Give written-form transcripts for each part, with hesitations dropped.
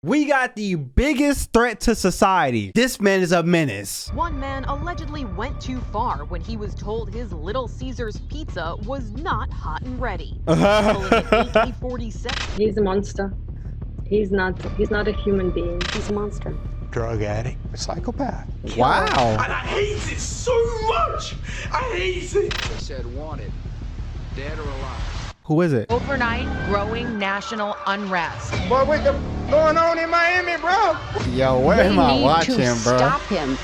We got the biggest threat to society. This man is a menace. One man allegedly went too far when he was told his Little Caesars pizza was not hot and ready. Pulling an AK-47. He's a monster. He's not a human being. He's a monster. Drug addict, a psychopath. Wow. And I hate it so much. I hate it. They said wanted, dead or alive. Who is it? Overnight, growing national unrest. Boy, what's going on in Miami, bro? Yo, what am I watching, bro? Stop him.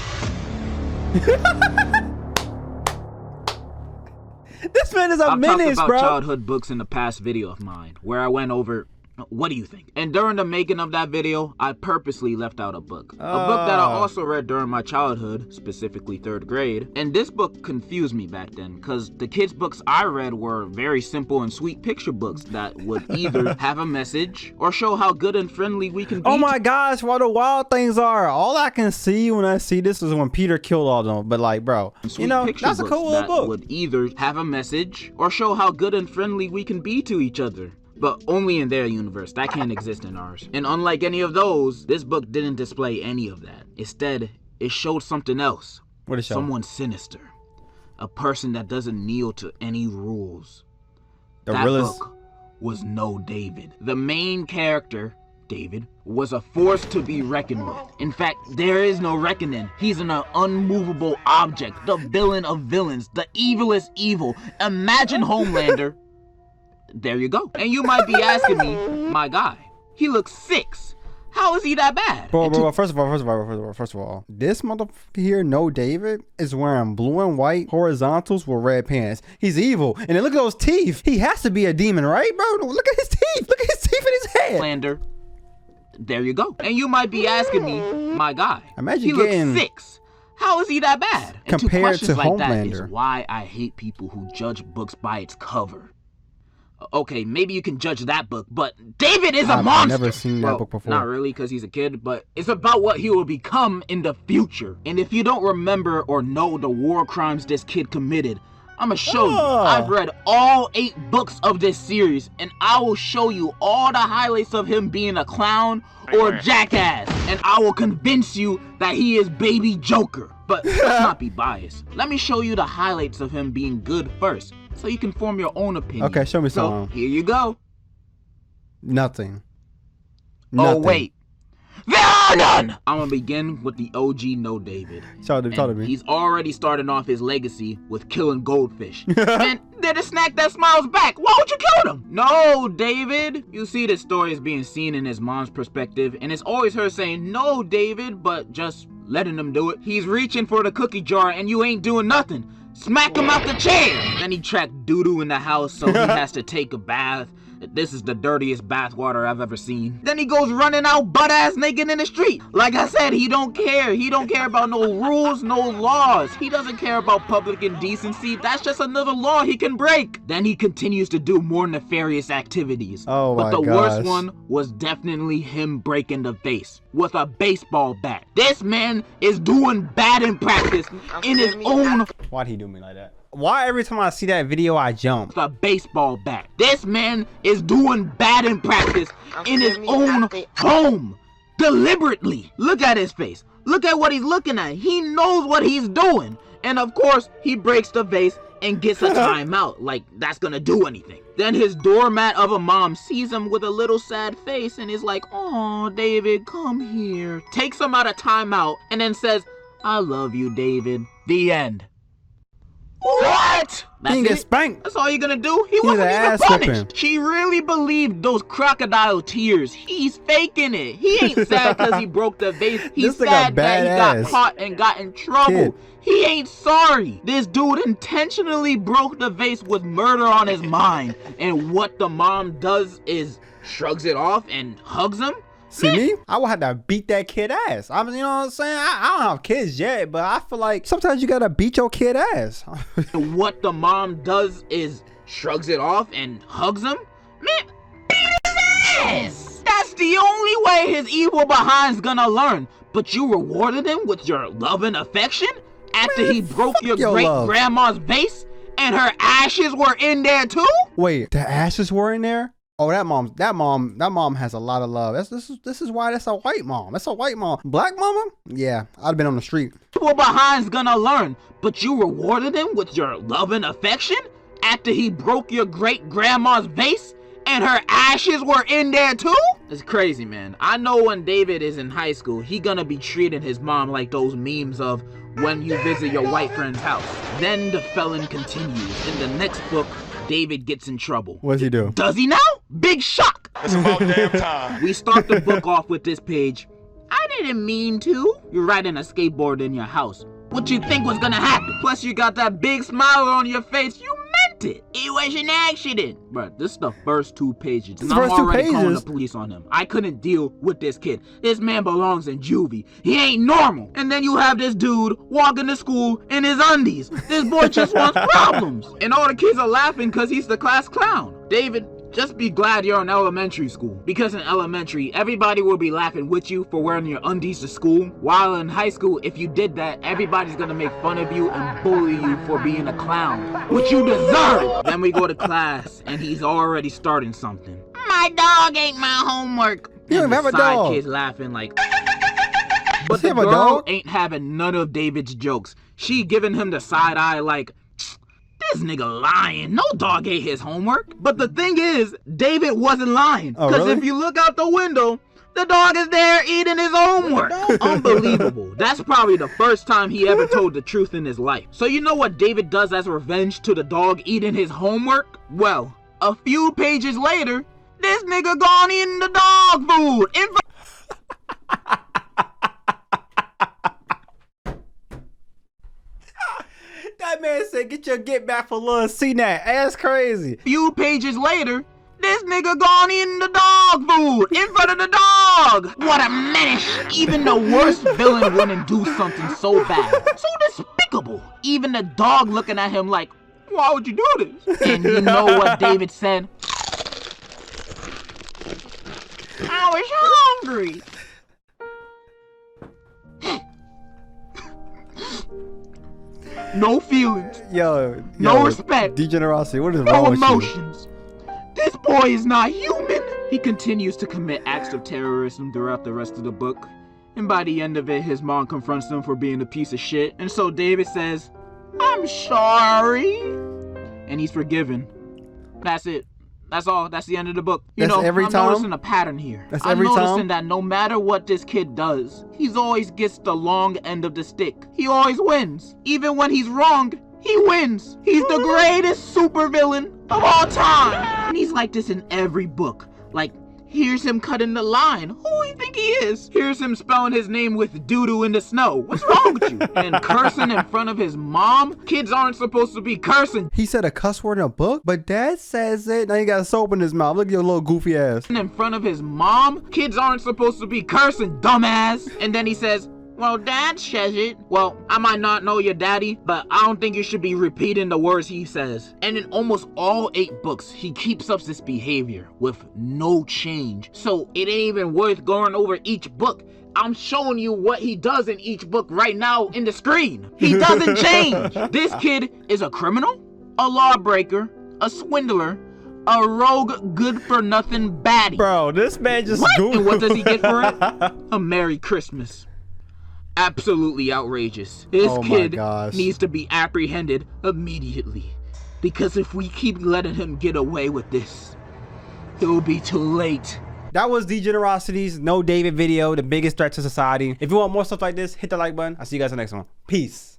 This man is a menace, talked about bro. childhood books in the past video of mine, where I went over, what do you think? And during the making of that video, I purposely left out a book. A book that I also read during my childhood, specifically 3rd grade. And this book confused me back then, because the kids' books I read were very simple and sweet picture books that would either have a message or show how good and friendly we can be. Oh my gosh, what the wild things are. All I can see when I see this is when Peter killed all of them. But like, bro, you know, that's a cool little book. Would either have a message or show how good and friendly we can be to each other. But only in their universe. That can't exist in ours. And unlike any of those, this book didn't display any of that. Instead, it showed something else. What is it? Someone sinister. A person that doesn't kneel to any rules. That book was no David. The main character, David, was a force to be reckoned with. In fact, there is no reckoning. He's an unmovable object. The villain of villains. The evilest evil. Imagine Homelander. There you go. And you might be asking me, my guy, he looks 6. How is he that bad? Bro, first of all, this motherfucker here, No David, is wearing blue and white horizontals with red pants. He's evil. And then look at those teeth. He has to be a demon, right, bro? Look at his teeth. Look at his teeth in his head. Homelander. There you go. And you might be asking me, my guy, imagine he getting looks 6. How is he that bad? And compared to like Homelander. That is why I hate people who judge books by its cover. Okay, maybe you can judge that book, but David is a monster! I've never seen that book before. Not really, because he's a kid, but it's about what he will become in the future. And if you don't remember or know the war crimes this kid committed, I'm gonna show you. I've read all 8 books of this series, and I will show you all the highlights of him being a clown or a jackass. And I will convince you that he is baby Joker. But let's not be biased. Let me show you the highlights of him being good first, so you can form your own opinion. Okay, show me so, some. Here you go. Nothing. Oh, wait. There are none! I'm gonna begin with the OG No David. Talk to me. He's already starting off his legacy with killing goldfish. And they're the snack that smiles back. Why would you kill them? No, David. You see, this story is being seen in his mom's perspective, and it's always her saying, no, David, but just letting him do it. He's reaching for the cookie jar, and you ain't doing nothing. Smack him out the chair! Then he tracked doo-doo in the house, so he has to take a bath. This is the dirtiest bathwater I've ever seen. Then he goes running out butt-ass naked in the street. Like I said, he don't care. He don't care about no rules, no laws. He doesn't care about public indecency. That's just another law he can break. Then he continues to do more nefarious activities. Oh my But the gosh. worst one was definitely him breaking the vase with a baseball bat. This man is doing bad in practice in his own... Why'd he do me like that? Why every time I see that video, I jump? A baseball bat. This man is doing bad in practice in his own home. Deliberately. Look at his face. Look at what he's looking at. He knows what he's doing. And of course, he breaks the vase and gets a timeout. Like that's gonna do anything. Then his doormat of a mom sees him with a little sad face and is like, "Oh, David, come here." Takes him out of timeout and then says, "I love you, David." The end. What? He didn't get spanked. That's all you're gonna do? He wasn't even punished. She really believed those crocodile tears. He's faking it. He ain't sad because he broke the vase. He's sad that he got caught and got in trouble. He ain't sorry. This dude intentionally broke the vase with murder on his mind. And what the mom does is shrugs it off and hugs him. See me? I would have to beat that kid ass. I mean, you know what I'm saying? I don't have kids yet, but I feel like sometimes you gotta beat your kid ass. And what the mom does is shrugs it off and hugs him. Man, beat his ass! That's the only way his evil behind's gonna learn. But you rewarded him with your love and affection after he broke your great-grandma's vase and her ashes were in there too? Wait, the ashes were in there? Oh, that mom has a lot of love. This is why that's a white mom. That's a white mom. Black mama? Yeah, I'd have been on the street. People behind's gonna learn, but you rewarded him with your love and affection after he broke your great-grandma's vase and her ashes were in there too? It's crazy, man. I know when David is in high school, he gonna be treating his mom like those memes of when you visit your white friend's house. Then the felon continues. In the next book, David gets in trouble. What's he do? Does he now? Big shock. It's about damn time. We start the book off with this page. I didn't mean to. You're riding a skateboard in your house. What you think was gonna happen? Plus you got that big smile on your face. You meant it. It was an accident. Bruh, this is the first 2 pages. And I'm already calling the police on him. I couldn't deal with this kid. This man belongs in juvie. He ain't normal. And then you have this dude walking to school in his undies. This boy just wants problems. And all the kids are laughing because he's the class clown. David, just be glad you're in elementary school. Because in elementary, everybody will be laughing with you for wearing your undies to school. While in high school, if you did that, everybody's gonna make fun of you and bully you for being a clown. Which you deserve! Then we go to class, and he's already starting something. My dog ate my homework. You don't have a dog. Kids laughing like... But the girl ain't having none of David's jokes. She giving him the side eye like... This nigga lying. No dog ate his homework. But the thing is, David wasn't lying. Because if you look out the window, the dog is there eating his homework. Unbelievable. That's probably the first time he ever told the truth in his life. So you know what David does as revenge to the dog eating his homework? Well, a few pages later, this nigga gone eating the dog food. That man said, get your get back for Lil C-Nat. That's crazy. Few pages later, this nigga gone eating the dog food in front of the dog. What a menace. Even the worst villain wouldn't do something so bad. So despicable. Even the dog looking at him like, why would you do this? And you know what David said? I was hungry. No feelings. No respect. Degenerosity. What is no wrong with emotions. This boy is not human. He continues to commit acts of terrorism throughout the rest of the book. And by the end of it, his mom confronts him for being a piece of shit. And so David says, I'm sorry. And he's forgiven. That's it. That's all. That's the end of the book. I'm noticing a pattern here. I'm noticing that no matter what this kid does, he's always gets the long end of the stick. He always wins. Even when he's wrong, he wins. He's the greatest supervillain of all time. And he's like this in every book. Like, here's him cutting the line. Who do you think he is? Here's him spelling his name with doo-doo in the snow. What's wrong with you? And cursing in front of his mom? Kids aren't supposed to be cursing. He said a cuss word in a book, but dad says it. Now you got soap in his mouth. Look at your little goofy ass. In front of his mom? Kids aren't supposed to be cursing, dumbass. And then he says, well, dad says it. Well, I might not know your daddy, but I don't think you should be repeating the words he says. And in almost all 8 books, he keeps up this behavior with no change. So it ain't even worth going over each book. I'm showing you what he does in each book right now in the screen. He doesn't change. This kid is a criminal, a lawbreaker, a swindler, a rogue good-for-nothing baddie. Bro, this man just And what does he get for it? A Merry Christmas. Absolutely outrageous. This kid needs to be apprehended immediately. Because if we keep letting him get away with this, it will be too late. That was Degenerosity's No David video, the biggest threat to society. If you want more stuff like this, hit the like button. I'll see you guys in the next one. Peace.